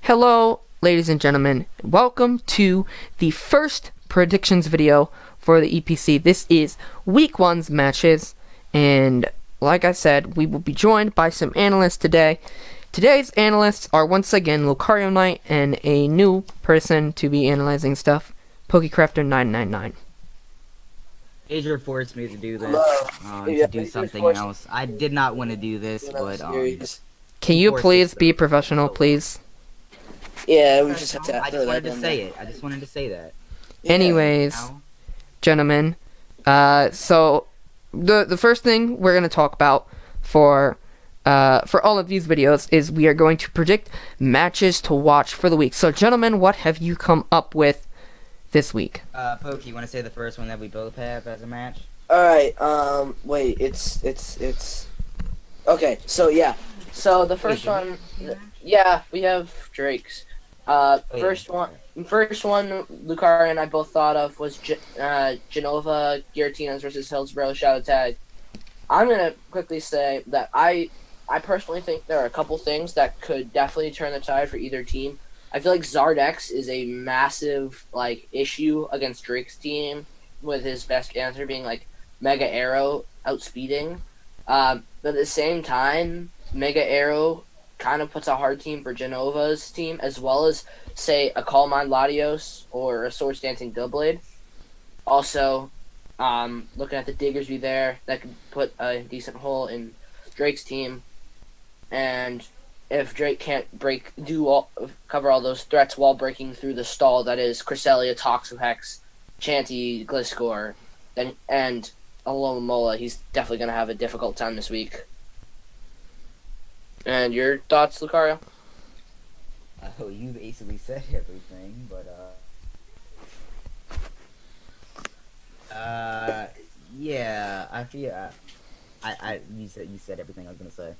Hello, ladies and gentlemen. Welcome to the first predictions video for the EPC. This is week one's matches, and like I said, we will be joined by some analysts today. Today's analysts are once again Lucario Knight and a new person to be analyzing stuff, PokeCrafter999. Asia forced me to do this, to do something else. I did not want to do this, but, Can you please be professional, please? Yeah, we just have to. I just wanted to say it. I just wanted to say that. Anyways, gentlemen, so the first thing we're gonna talk about for all of these videos is we are going to predict matches to watch for the week. So, gentlemen, what have you come up with this week? Poke, you want to say the first one that we both have as a match? Alright, wait, it's... Okay, so yeah. So the first one... Yeah, we have Drake's. First one, Lucario and I both thought of was Genova Giratina versus Hillsborough Shadow Tag. I'm gonna quickly say that I personally think there are a couple things that could definitely turn the tide for either team. I feel like Zardex is a massive issue against Drake's team, with his best answer being Mega Arrow outspeeding. But at the same time, Mega Arrow kind of puts a hard team for Genova's team, as well as, say, a Calm Mind Latios or a Swords Dancing Doublade. Also, looking at the Diggersby there, that could put a decent hole in Drake's team. And if Drake can't cover all those threats while breaking through the stall that is Cresselia, Toxapex, Chanty, Gliscor, and Alomomola, he's definitely going to have a difficult time this week. And your thoughts, Lucario? Oh, you basically said everything, but, yeah, I feel, you said everything I was gonna say.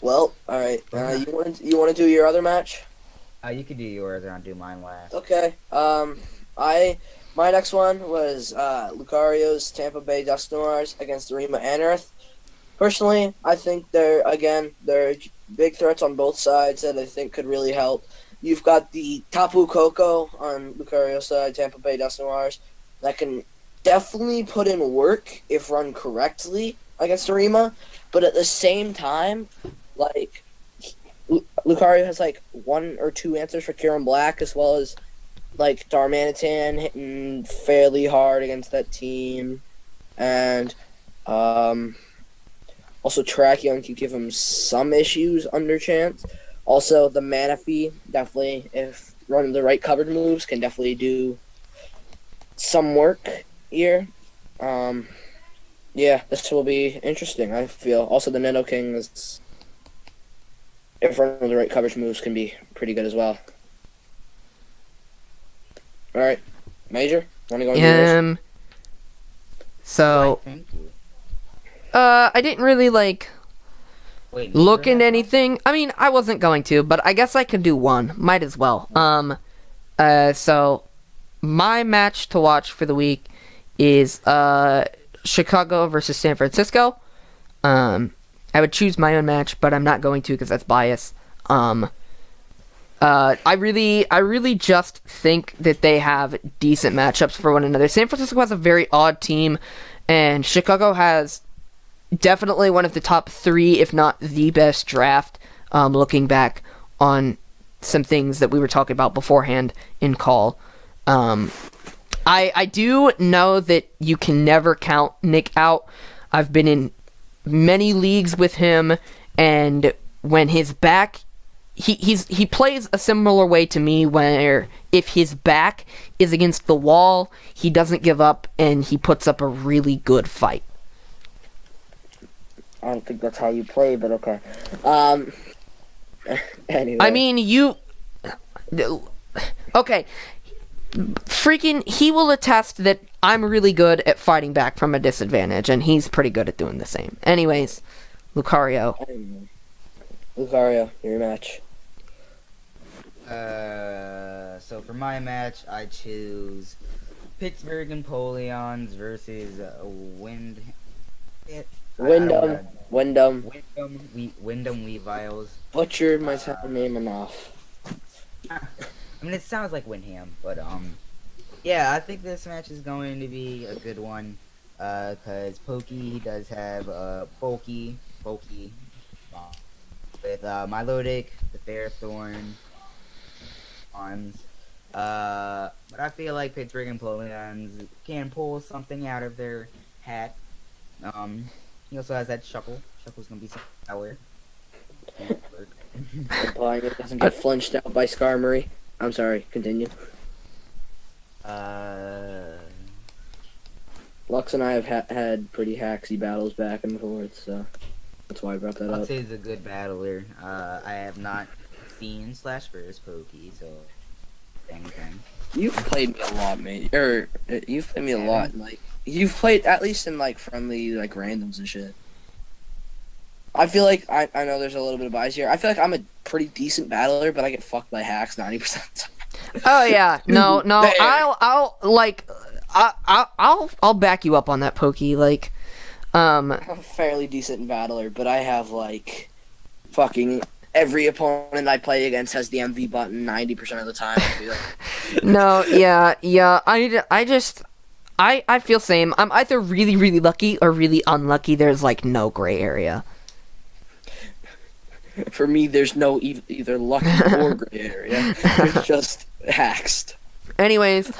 Well, alright, you want to do your other match? You could do yours, and I'll do mine last. Okay, my next one was, Lucario's Tampa Bay Dust Noirs against Rima Anerith. Personally, I think there are big threats on both sides that I think could really help. You've got the Tapu Koko on Lucario's side, Tampa Bay Dust Noirs, that can definitely put in work if run correctly against Rima, but at the same time, Lucario has one or two answers for Kieran Black, as well as Darmanitan hitting fairly hard against that team, and also, Tracheon can give him some issues under chance. Also, the Manaphy, definitely, if running the right covered moves, can definitely do some work here. Yeah, this will be interesting, I feel. Also, the Nidoking is, if running the right coverage moves, can be pretty good as well. Alright, Major, want to go into yours? So... Thank you. I didn't really, look into anything. I mean, I wasn't going to, but I guess I could do one. Might as well. So, my match to watch for the week is, Chicago versus San Francisco. I would choose my own match, but I'm not going to because that's bias. I really just think that they have decent matchups for one another. San Francisco has a very odd team, and Chicago has definitely one of the top three, if not the best draft, looking back on some things that we were talking about beforehand in call. I do know that you can never count Nick out. I've been in many leagues with him, and when his back, he plays a similar way to me, where if his back is against the wall, he doesn't give up, and he puts up a really good fight. I don't think that's how you play, but okay. Anyway. I mean, okay. Freaking, he will attest that I'm really good at fighting back from a disadvantage, and he's pretty good at doing the same. Anyways, Lucario. Lucario, your match. So for my match, I choose Pittsburgh Empoleons versus Wyndham. Wyndham. Wyndham Weaviles. Butchered my town name enough. I mean, it sounds like Windham, but yeah, I think this match is going to be a good one. Cause Pokey does have bulky with Milotic, the Fairthorn arms. But I feel like Pittsburgh and Polians can pull something out of their hat. He also has that Shuckle. Shuckle's gonna be some power. Implying it doesn't get flinched out by Skarmory. I'm sorry, continue. Lux and I have had pretty hacksy battles back and forth, so that's why I brought that up. Lux is a good battler. I have not seen / versus Pokey, so anything. You've played me a lot, mate. You've played me a lot. Like you've played at least in like friendly like randoms and shit. I feel like I know there's a little bit of bias here. I feel like I'm a pretty decent battler, but I get fucked by hacks 90% of the time. Oh yeah, no, I'll back you up on that, Pokey. Like, I'm a fairly decent battler, but I have like fucking every opponent I play against has the MV button 90% of the time. I feel like. No, yeah. I feel same. I'm either really, really lucky or really unlucky. There's like no gray area. For me, there's no either lucky or gray area. It's just haxed. Anyways,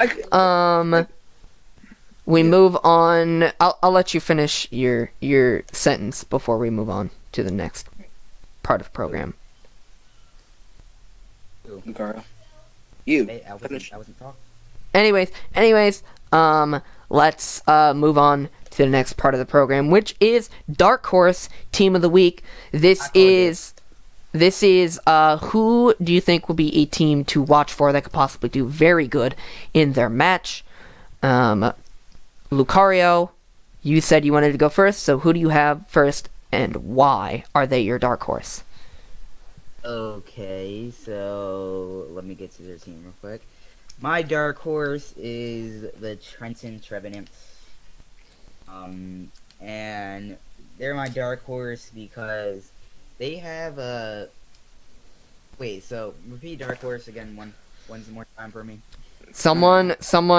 we move on. I'll let you finish your sentence before we move on to the next part of the program. Lucario. You. Hey, I wasn't talking. Anyways, let's move on to the next part of the program, which is Dark Horse Team of the Week. This is who do you think will be a team to watch for that could possibly do very good in their match? Lucario, you said you wanted to go first, so who do you have first, and why are they your dark horse? Okay, so let me get to their team real quick. My dark horse is the Trenton Trevenants. And they're my dark horse because they have a... Wait, so repeat dark horse again one more time for me. Someone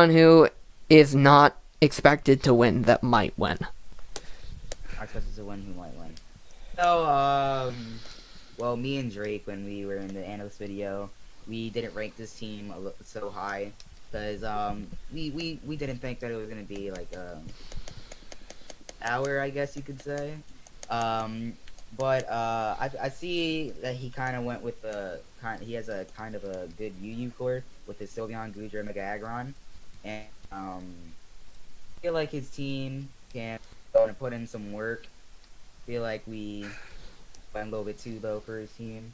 who is not expected to win that might win. Expected to win who might win. So, well, me and Drake, when we were in the Analysts video, we didn't rank this team so high because we didn't think that it was gonna be like hour, I guess you could say. But I see that he kind of went with he has a kind of a good UU core with his Sylveon, Goodra, Mega Aggron, and I feel like his team can go and put in some work. I feel like we went a little bit too low for his team.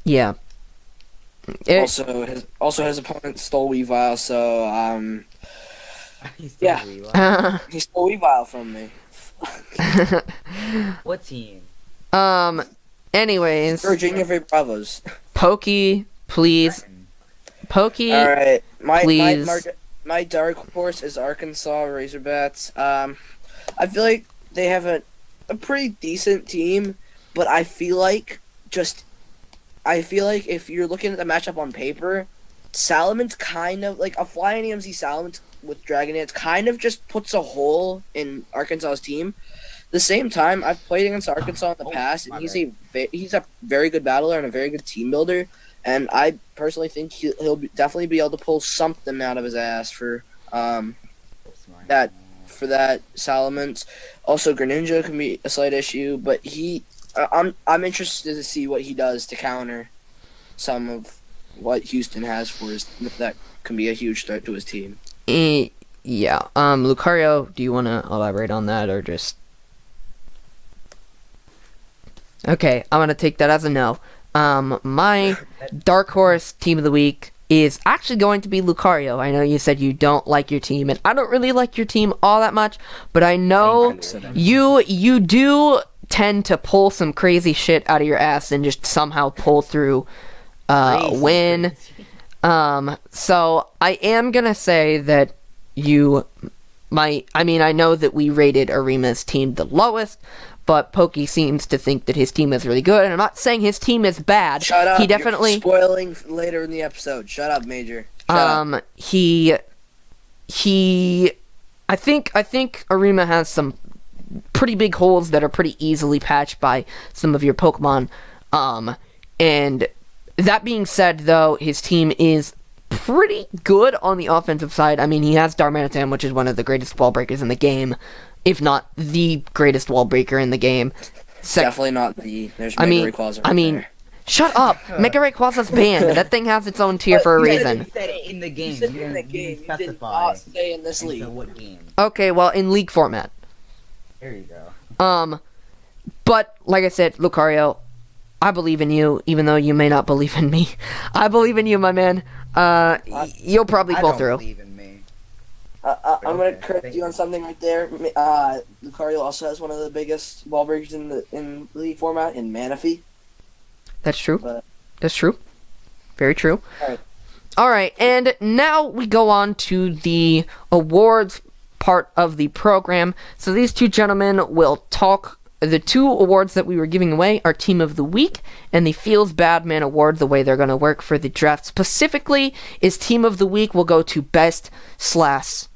Yeah. Also his opponent stole Weavile, so He stole yeah. Weavile. He stole Weavile from me. What team? Anyways. Virginia V Bravos. Pokey, please. Pokey, Alright. please. My dark horse is Arkansas Razorbats. I feel like they have a pretty decent team, but I feel like if you're looking at the matchup on paper, Salamence kind of like a Flying EMZ Salamence with Dragon Dance kind of just puts a hole in Arkansas's team. At the same time, I've played against Arkansas in the past, and he's a very good battler and a very good team builder. And I personally think he'll definitely be able to pull something out of his ass for that Salamence. Also, Greninja can be a slight issue, but I'm interested to see what he does to counter some of what Houston has for his. That can be a huge threat to his team. Yeah. Lucario, do you want to elaborate on that or just? Okay, I'm gonna take that as a no. My dark horse team of the week is actually going to be Lucario. I know you said you don't like your team, and I don't really like your team all that much, but I know you do tend to pull some crazy shit out of your ass and just somehow pull through win. So I am gonna say that you I know that we rated Arima's team the lowest, but Pokey seems to think that his team is really good, and I'm not saying his team is bad. Shut up. He definitely... You're spoiling later in the episode. Shut up, Major. Shut up. I think Arima has some pretty big holes that are pretty easily patched by some of your Pokemon. And that being said, though, his team is pretty good on the offensive side. I mean, he has Darmanitan, which is one of the greatest wall breakers in the game, if not the greatest wall breaker in the game. Definitely not the... There's Mega Rayquaza there. Shut up! Mega Rayquaza's banned. That thing has its own tier for a reason. You said it in the game. You said in the game. You did not say in this league. So what game? Okay, well, in league format. There you go. But, like I said, Lucario, I believe in you, even though you may not believe in me. I believe in you, my man. You'll probably pull through. I don't believe in me. I'm going to correct you on something right there. Lucario also has one of the biggest wall breakers in league format, in Manaphy. That's true. But... That's true. Very true. Alright. Alright, and now we go on to the awards part of the program. So these two gentlemen will talk. The two awards that we were giving away are Team of the Week and the Feels Bad Man Award. The way they're going to work for the draft specifically is Team of the Week will go to best slash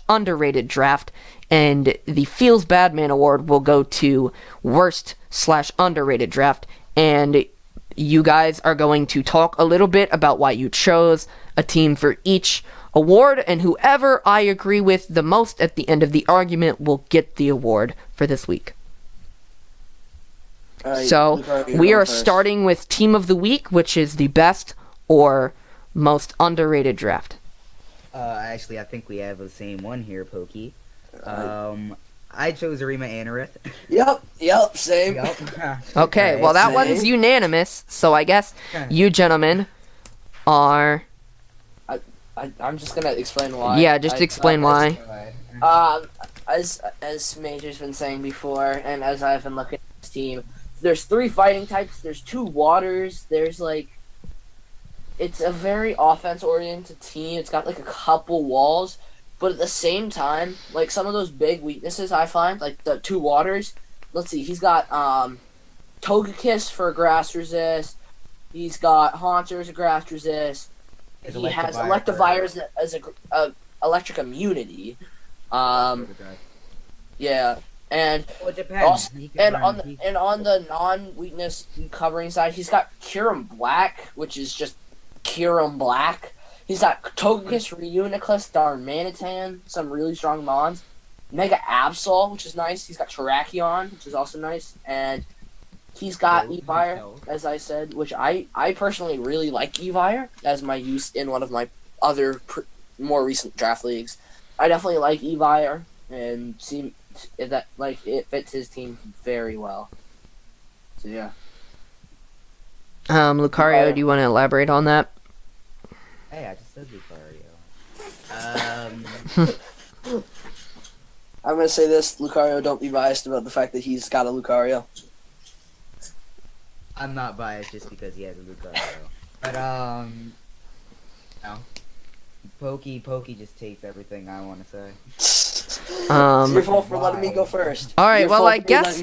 underrated draft, and the Feels Bad Man Award will go to worst / underrated draft. And you guys are going to talk a little bit about why you chose a team for each award, and whoever I agree with the most at the end of the argument will get the award for this week. So we are starting with Team of the Week, which is the best or most underrated draft. Actually, I think we have the same one here, Pokey. I chose Arima Anorith. Yep, same. Yep. Okay, well that one's unanimous, so I guess you gentlemen are... I'm just gonna explain why. Yeah, just explain why. As Major's been saying before, and as I've been looking at this team, there's 3 fighting types, there's 2 waters, there's it's a very offense-oriented team. It's got a couple walls, but at the same time, some of those big weaknesses I find, like the 2 waters. Let's see, he's got Togekiss for grass resist. He's got Haunter as a grass resist. He has Electivire as a electric immunity. Yeah, and well, it depends. On the non-weakness covering side, he's got Kyurem Black, which is just Kyurem Black. He's got Togekiss, Reuniclus, Darmanitan, some really strong mons. Mega Absol, which is nice. He's got Terrakion, which is also nice, and he's got Evire, as I said, which I personally really like Evire as my use in one of my other more recent draft leagues. I definitely like Evire and see that it fits his team very well. So yeah. Lucario, do you want to elaborate on that? Hey, I just said Lucario. I'm gonna say this, Lucario, don't be biased about the fact that he's got a Lucario. I'm not biased just because he has a Lucario. But, no. Pokey just takes everything I want to say. It's your fault for letting me go first. Alright, well, I guess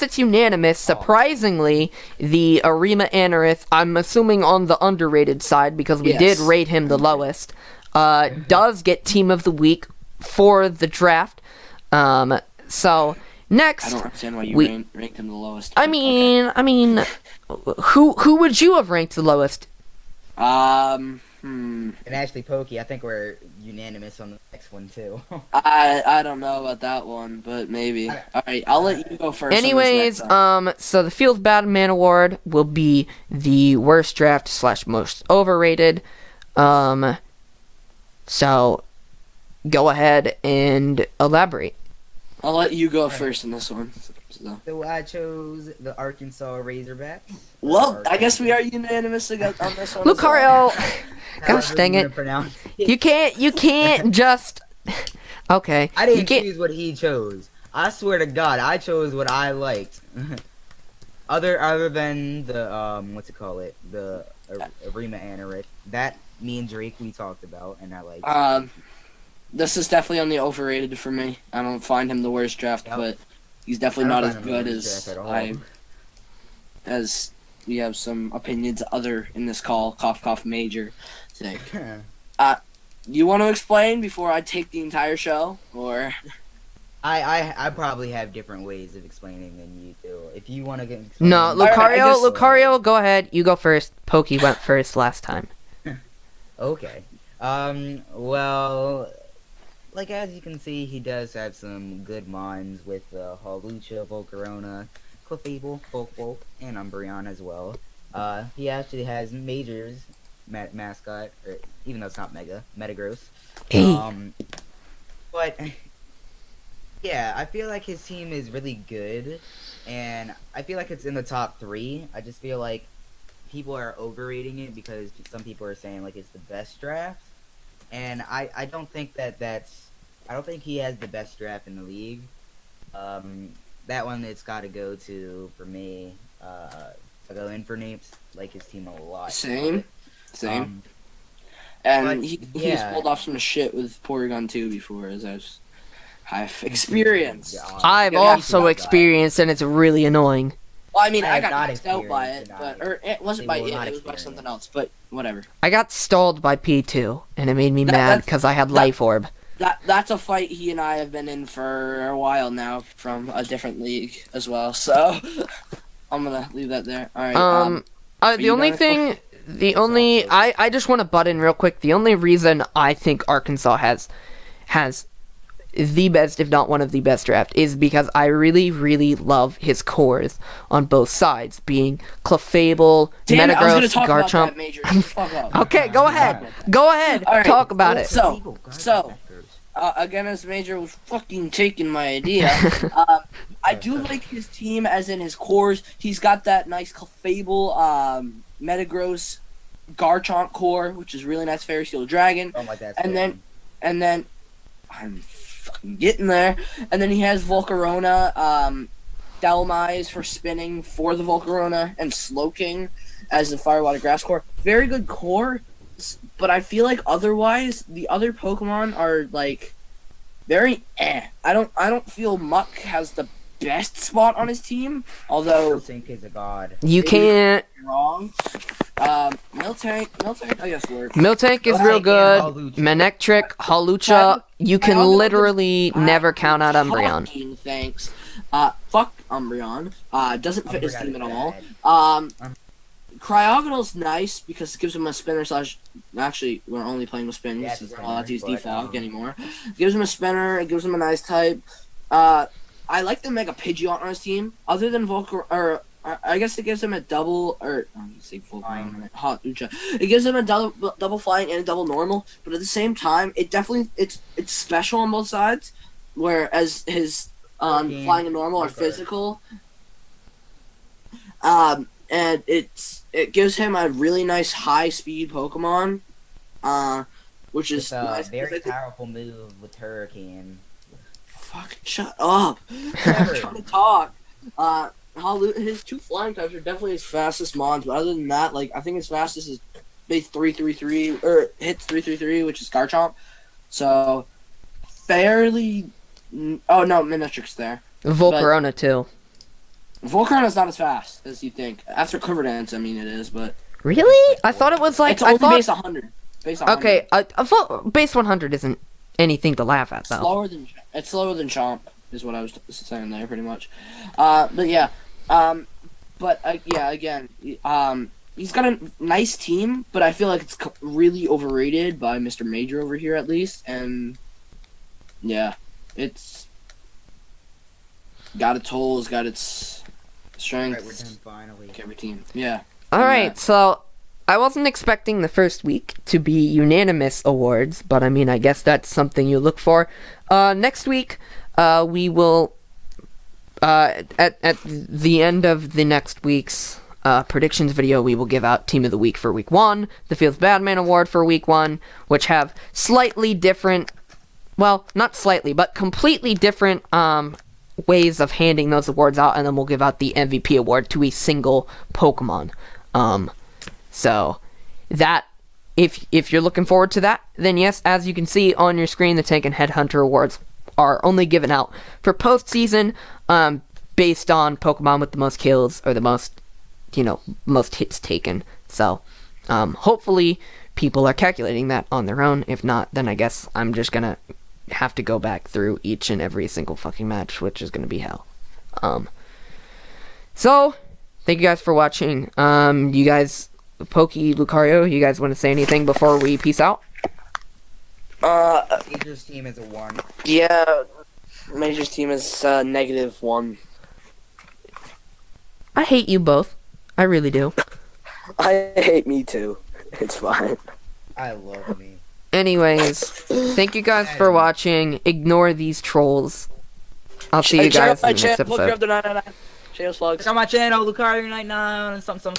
it's unanimous. Surprisingly, the Arima Anorith, I'm assuming on the underrated side, because we did rate him the lowest, does get Team of the Week for the draft. So... Next, I don't understand why you ranked him the lowest. I mean, who would you have ranked the lowest? And actually, Pokey, I think we're unanimous on the next one too. I don't know about that one, but maybe. All right, I'll let you go first. Anyways, so the Feels Bad Man Award will be the worst draft / most overrated. So go ahead and elaborate. I'll let you go first in this one. So I chose the Arkansas Razorbacks. Well, I guess we are unanimous on this one. Lucario, gosh dang it! You can't just. Okay. I didn't choose what he chose. I swear to God, I chose what I liked. other than the what's it call it? The Arima Anorith. That me and Drake we talked about, and I liked. this is definitely on the overrated for me. I don't find him the worst draft, but he's definitely not as good as we have some opinions other in this call. Cough, cough, major thing. You want to explain before I take the entire show, or? I probably have different ways of explaining than you do. If you want to get no, Lucario, go ahead. You go first. Pokey went first last time. Okay. Well, like as you can see, he does have some good mons with Hawlucha, Volcarona, Clefable, Volkvolk, and Umbreon as well. He actually has Major's mascot, or even though it's not Mega, Metagross. But yeah, I feel like his team is really good, and I feel like it's in the top 3. I just feel like people are overrating it because some people are saying like it's the best draft, and I don't think that's. I don't think he has the best draft in the league. That one it's got to go to for me. I go in for Napes, like his team a lot. Same. And he's pulled off some shit with Porygon 2 before, as I've experienced. I've also experienced, and it's really annoying. Well, I mean, I got knocked out by it, or it wasn't by it, it was by something else, but whatever. I got stalled by P2, and it made me mad because I had Life Orb. That's a fight he and I have been in for a while now from a different league as well, so I'm gonna leave that there. Alright, I just want to butt in real quick. The only reason I think Arkansas has the best, if not one of the best draft, is because I really, really love his cores on both sides, being Clefable, Metagross, Garchomp. Okay, go ahead. Right. Talk about it. So, again, as Major was fucking taking my idea, I do like his team, as in his cores. He's got that nice Clefable, Metagross, Garchomp core, which is really nice. Fairy Steel Dragon. Oh my God. And then I'm fucking getting there. And then he has Volcarona, Dhelmise for spinning for the Volcarona, and Slowking as the Fire Water Grass core. Very good core, but I feel like otherwise the other Pokemon are like very I don't feel Muck has the best spot on his team, although Miltank is a god. You can't wrong. Miltank, I guess works. Miltank is real good. Manectric, Hawlucha, you can literally never count out Umbreon. Thanks. Fuck Umbreon. Doesn't fit his team at all. Cryogonal's nice because it gives him a spinner slash. Actually, we're only playing with spin. This is not use defog anymore. Gives him a spinner. It gives him a nice type. I like the Mega Pidgeot on his team. Other than I guess it gives him a double, or it gives him a double flying and a double normal. But at the same time, it's special on both sides. Whereas his flying and normal are physical. And it gives him a really nice high speed Pokemon, which is nice. Very powerful move with Hurricane. Fucking shut up! I'm trying to talk. His 2 flying types are definitely his fastest mons, but other than that, like I think his fastest is base 333 or hits 333, which is Garchomp. So fairly. Oh no, Minetric's there. Volcarona too. Volcarona's not as fast as you think. After Quiver Dance, I mean it is, but really, I thought it was like it's only base 100. Base 100. Okay, base 100 isn't anything to laugh at though. It's slower than Chomp, is what I was saying there, pretty much. But yeah, again, he's got a nice team, but I feel like it's really overrated by Mr. Major over here, at least. And yeah, it's got its holes, got its strengths. Right, we're done finally. Like every team, yeah. All right, so I wasn't expecting the first week to be unanimous awards, but I mean, I guess that's something you look for. Next week, we will, at the end of the next week's predictions video, we will give out Team of the Week for Week 1, the Feels Bad Man Award for Week 1, which have slightly different, well, not slightly, but completely different ways of handing those awards out, and then we'll give out the MVP award to a single Pokemon. So that if you're looking forward to that, then yes, as you can see on your screen, the Tank and Headhunter awards are only given out for postseason, based on Pokemon with the most kills or the most, most hits taken. So, hopefully people are calculating that on their own. If not, then I guess I'm just gonna have to go back through each and every single fucking match, which is gonna be hell. So, thank you guys for watching. You guys, Pokey, Lucario, you guys want to say anything before we peace out? Major's team is a 1. Yeah, Major's team is -1. I hate you both. I really do. I hate me too. It's fine. I love me. Anyways, thank you guys for watching. Ignore these trolls. I'll see you guys in the next episode. Check out my channel, Lucario99. Check out my channel, Lucario99, and some.